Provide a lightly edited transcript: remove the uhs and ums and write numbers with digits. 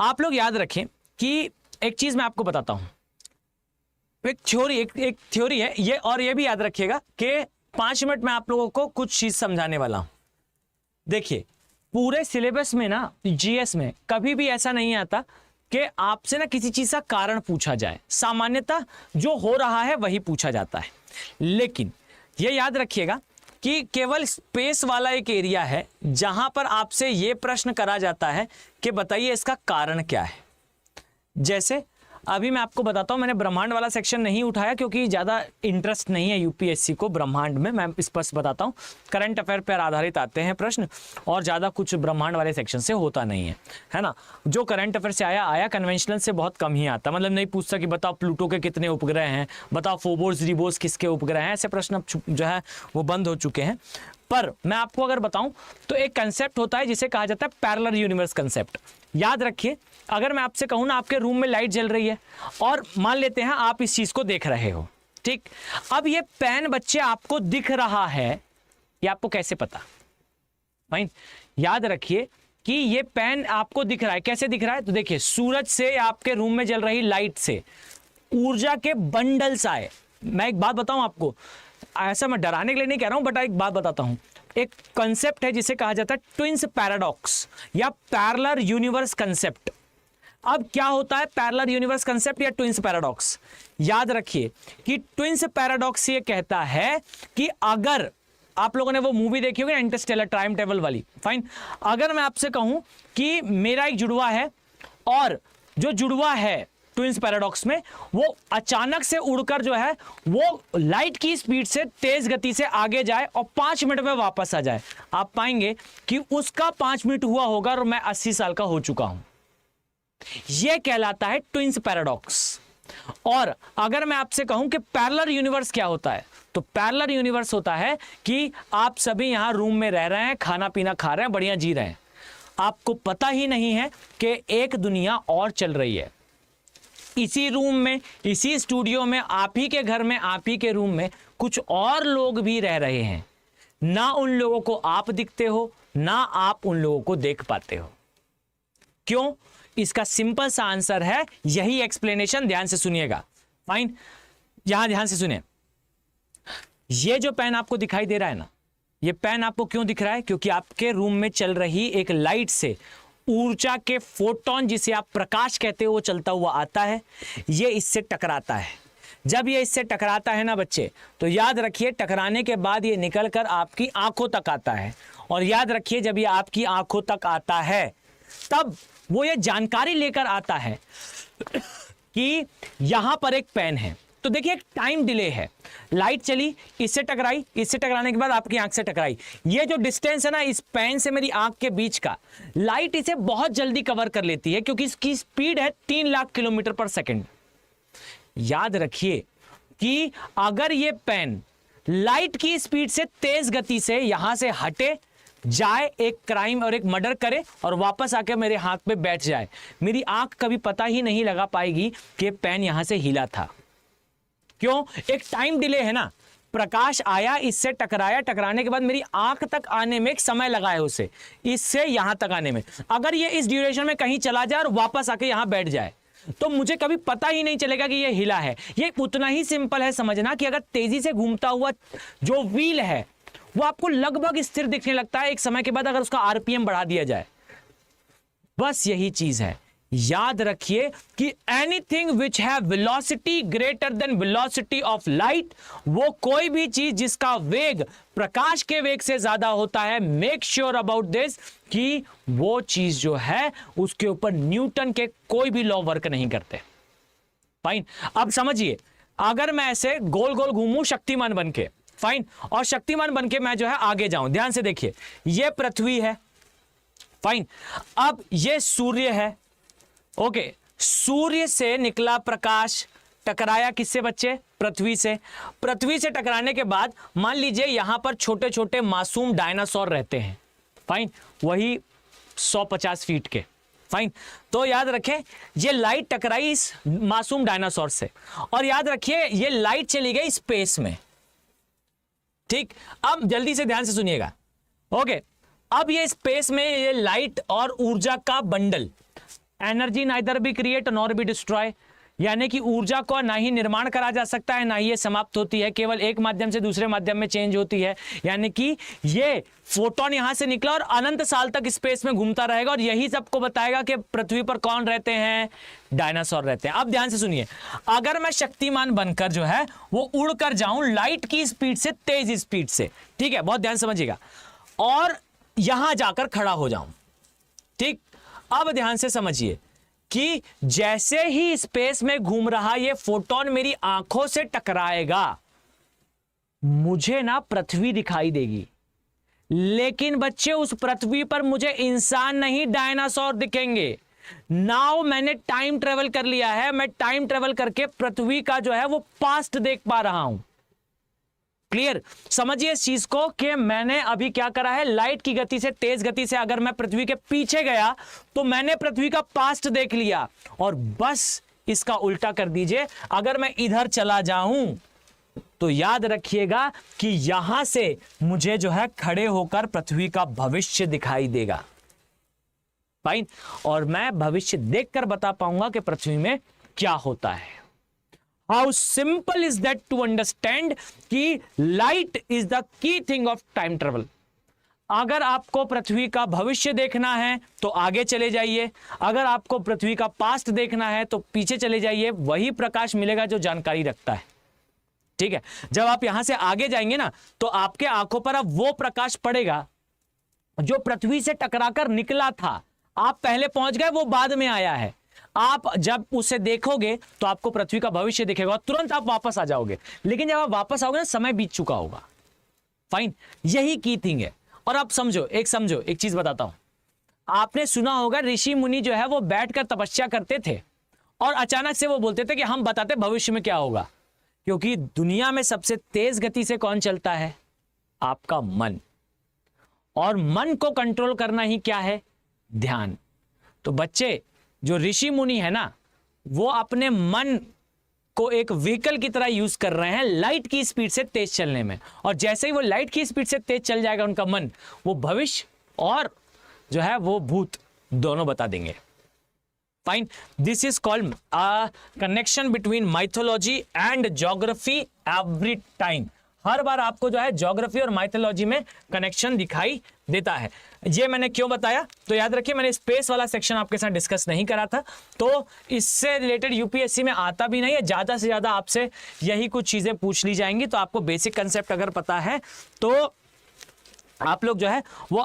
आप लोग याद रखें कि एक चीज मैं आपको बताता हूं, एक थ्योरी है ये, और ये भी याद रखिएगा कि 5 मिनट में आप लोगों को कुछ चीज समझाने वाला हूं। देखिए, पूरे सिलेबस में ना, जीएस में कभी भी ऐसा नहीं आता कि आपसे ना किसी चीज का कारण पूछा जाए। सामान्यतः जो हो रहा है वही पूछा जाता है, लेकिन ये याद रखिएगा कि केवल स्पेस वाला एक एरिया है जहां पर आपसे यह प्रश्न करा जाता है कि बताइए इसका कारण क्या है। जैसे अभी मैं आपको बताता हूं, मैंने ब्रह्मांड वाला सेक्शन नहीं उठाया क्योंकि ज्यादा इंटरेस्ट नहीं है यूपीएससी को ब्रह्मांड में। मैं स्पष्ट बताता हूं, करंट अफेयर पर आधारित आते हैं प्रश्न और ज्यादा कुछ ब्रह्मांड वाले सेक्शन से होता नहीं है ना। जो करंट अफेयर से आया कन्वेंशनल से बहुत कम ही आता, मतलब नहीं पूछता कि बताओ प्लूटो के कितने उपग्रह हैं, बताओ फोबोस रिबोस किसके उपग्रह हैं। ऐसे प्रश्न अब जो है वो बंद हो चुके हैं। पर मैं आपको अगर बताऊं तो एक कंसेप्ट होता है जिसे कहा जाता है पैरेलल यूनिवर्स कंसेप्ट। याद रखिए, अगर मैं आपसे कहूं ना आपके रूम में लाइट जल रही है और मान लेते हैं आप इस चीज को देख रहे हो, ठीक। अब ये पेन बच्चे आपको दिख रहा है, ये आपको कैसे पता? फाइन, याद रखिए कि ये पेन आपको दिख रहा है। कैसे दिख रहा है? तो देखिए, सूरज से, आपके रूम में जल रही लाइट से ऊर्जा के बंडल्स आए। मैं एक बात बताऊं आपको, ऐसा मैं डराने के लिए नहीं कह रहा हूं, बट एक बात बताता हूं। एक कंसेप्ट है जिसे कहा जाता है ट्विन्स पैराडॉक्स या पैरेलल यूनिवर्स कंसेप्ट। अब क्या होता है पैरेलल यूनिवर्स कंसेप्ट या ट्विन्स पैराडॉक्स? याद रखिए कि ट्विन्स पैराडॉक्स ये कहता है कि अगर आप लोगों ने वो मूवी देखी होगी इंटरस्टेलर, टाइम टेबल वाली, फाइन। अगर मैं आपसे कहूं कि मेरा एक जुड़वा है और जो जुड़वा है ट्विन्स पैराडॉक्स में वो अचानक से उड़कर जो है वो लाइट की स्पीड से तेज गति से आगे जाए और 5 मिनट में वापस आ जाए, आप पाएंगे कि उसका 5 मिनट हुआ होगा और मैं 80 साल का हो चुका हूं। यह कहलाता है ट्विन्स पैराडॉक्स। और अगर मैं आपसे कहूं कि पैरेलल यूनिवर्स क्या होता है, तो पैरेलल यूनिवर्स होता है कि आप सभी यहां रूम में रह रहे हैं, खाना पीना खा रहे हैं, बढ़िया जी रहे हैं, आपको पता ही नहीं है कि एक दुनिया और चल रही है इसी रूम में, इसी स्टूडियो में, आप ही के घर में, आप ही के रूम में कुछ और लोग भी रह रहे हैं। ना उन लोगों को आप दिखते हो, ना आप उन लोगों को देख पाते हो। क्यों? इसका सिंपल सा आंसर है, यही एक्सप्लेनेशन, ध्यान से सुनिएगा। फाइन, यहां ध्यान से सुनिए। ये जो पेन आपको दिखाई दे रहा है ना, ये पेन आपको क्यों दिख रहा है? क्योंकि आपके रूम में चल रही एक लाइट से ऊर्जा के फोटोन, जिसे आप प्रकाश कहते हो, वो चलता हुआ आता है, ये इससे टकराता है। जब ये इससे टकराता है ना बच्चे, तो याद रखिए टकराने के बाद ये निकलकर आपकी आंखों तक आता है। और याद रखिए जब ये आपकी आंखों तक आता है तब वो ये जानकारी लेकर आता है कि यहां पर एक पेन है। तो देखिए एक टाइम डिले है, लाइट चली, इससे टकराई, इससे टकराने के बाद आपकी आंख से टकराई। ये जो डिस्टेंस है ना इस पेन से मेरी आंख के बीच का, लाइट इसे बहुत जल्दी कवर कर लेती है क्योंकि इसकी स्पीड है 3 लाख किलोमीटर पर सेकंड। याद रखिए कि अगर ये पेन लाइट की स्पीड से तेज गति से यहां से हटे जाए, एक क्राइम और एक मर्डर करे और वापस आके मेरे हाथ पे बैठ जाए, मेरी आंख कभी पता ही नहीं लगा पाएगी कि पेन यहां से हिला था। क्यों? एक टाइम डिले है ना, प्रकाश आया, इससे टकराया, टकराने के बाद मेरी आंख तक आने में एक समय लगा है उसे, इससे यहां तक आने में। अगर ये इस ड्यूरेशन में कहीं चला जाए और वापस आके यहां बैठ जाए तो मुझे कभी पता ही नहीं चलेगा कि ये हिला है। ये उतना ही सिंपल है समझना कि अगर तेजी से घूमता हुआ जो व्हील है वो आपको लगभग स्थिर दिखने लगता है एक समय के बाद अगर उसका आरपीएम बढ़ा दिया जाए, बस यही चीज है। याद रखिए कि anything which have velocity greater than velocity of light, वो कोई भी चीज जिसका वेग प्रकाश के वेग से ज्यादा होता है, मेक श्योर अबाउट दिस कि वो चीज जो है उसके ऊपर न्यूटन के कोई भी लॉ वर्क नहीं करते। फाइन, अब समझिए अगर मैं ऐसे गोल गोल घूमूं शक्तिमान बनके, फाइन, और शक्तिमान बनके मैं जो है आगे जाऊं, ध्यान से देखिए, ये पृथ्वी है, फाइन, अब ये सूर्य है, ओके, सूर्य से निकला प्रकाश टकराया किससे बच्चे? पृथ्वी से। पृथ्वी से टकराने के बाद मान लीजिए यहां पर छोटे छोटे मासूम डायनासोर रहते हैं, फाइन, वही 150 फीट के, फाइन। तो याद रखें ये लाइट टकराई इस मासूम डायनासोर से और याद रखिए ये लाइट चली गई स्पेस में, ठीक। अब जल्दी से ध्यान से सुनिएगा, ओके। अब ये स्पेस में ये लाइट और ऊर्जा का bundle energy neither be create nor be destroy, यानी कि ऊर्जा को ना ही निर्माण करा जा सकता है ना ही ये समाप्त होती है, केवल एक माध्यम से दूसरे माध्यम में चेंज होती है। यानी कि ये फोटोन यहां से निकला और अनंत साल तक स्पेस में घूमता रहेगा, और यही सबको बताएगा कि पृथ्वी पर कौन रहते हैं, डायनासोर रहते हैं। अब ध्यान से सुनिए, अगर मैं शक्तिमान बनकर जो है वो उड़कर जाऊं लाइट की स्पीड से, तेज स्पीड से, ठीक है, बहुत ध्यान समझिएगा, और यहां जाकर खड़ा हो जाऊं, ठीक। अब ध्यान से समझिए कि जैसे ही स्पेस में घूम रहा ये फोटोन मेरी आंखों से टकराएगा, मुझे ना पृथ्वी दिखाई देगी, लेकिन बच्चे उस पृथ्वी पर मुझे इंसान नहीं डायनासोर दिखेंगे। नाउ मैंने टाइम ट्रेवल कर लिया है, मैं टाइम ट्रेवल करके पृथ्वी का जो है वो पास्ट देख पा रहा हूं। क्लियर, समझिए इस चीज को कि मैंने अभी क्या करा है, लाइट की गति से, तेज गति से अगर मैं पृथ्वी के पीछे गया तो मैंने पृथ्वी का पास्ट देख लिया, और बस इसका उल्टा कर दीजिए, अगर मैं इधर चला जाऊं तो याद रखिएगा कि यहां से मुझे जो है खड़े होकर पृथ्वी का भविष्य दिखाई देगा, फाइन, और मैं भविष्य देखकर बता पाऊंगा कि पृथ्वी में क्या होता है। How simple is that to understand कि light is the key thing of time travel. अगर आपको पृथ्वी का भविष्य देखना है तो आगे चले जाइए, अगर आपको पृथ्वी का पास्ट देखना है तो पीछे चले जाइए, वही प्रकाश मिलेगा जो जानकारी रखता है, ठीक है। जब आप यहां से आगे जाएंगे ना तो आपके आंखों पर अब वो प्रकाश पड़ेगा जो पृथ्वी से टकराकर निकला था। आप पहले पहुंच गए, वो बाद में आया है। आप जब उसे देखोगे तो आपको पृथ्वी का भविष्य दिखेगा, तुरंत आप वापस आ जाओगे, लेकिन जब आप वापस आओगे ना समय बीत चुका होगा, फाइन, यही की थिंग है। और आप समझो एक चीज बताता हूं, आपने सुना होगा ऋषि मुनि जो है वो बैठकर तपस्या करते थे और अचानक से वो बोलते थे कि हम बताते भविष्य में क्या होगा, क्योंकि दुनिया में सबसे तेज गति से कौन चलता है, आपका मन, और मन को कंट्रोल करना ही क्या है, ध्यान। तो बच्चे, जो ऋषि मुनि है ना, वो अपने मन को एक व्हीकल की तरह यूज कर रहे हैं लाइट की स्पीड से तेज चलने में, और जैसे ही वो लाइट की स्पीड से तेज चल जाएगा उनका मन, वो भविष्य और जो है वो भूत दोनों बता देंगे, fine. This is called connection between mythology and geography every time. हर बार आपको जो है ज्योग्राफी और माइथोलॉजी में कनेक्शन दिखाई देता है। ये मैंने क्यों बताया, तो याद रखिए मैंने स्पेस वाला सेक्शन आपके साथ डिस्कस नहीं करा था, तो इससे रिलेटेड यूपीएससी में आता भी नहीं है। ज्यादा से ज्यादा आपसे यही कुछ चीजें पूछ ली जाएंगी, तो आपको बेसिक कंसेप्ट अगर पता है तो आप लोग जो है वो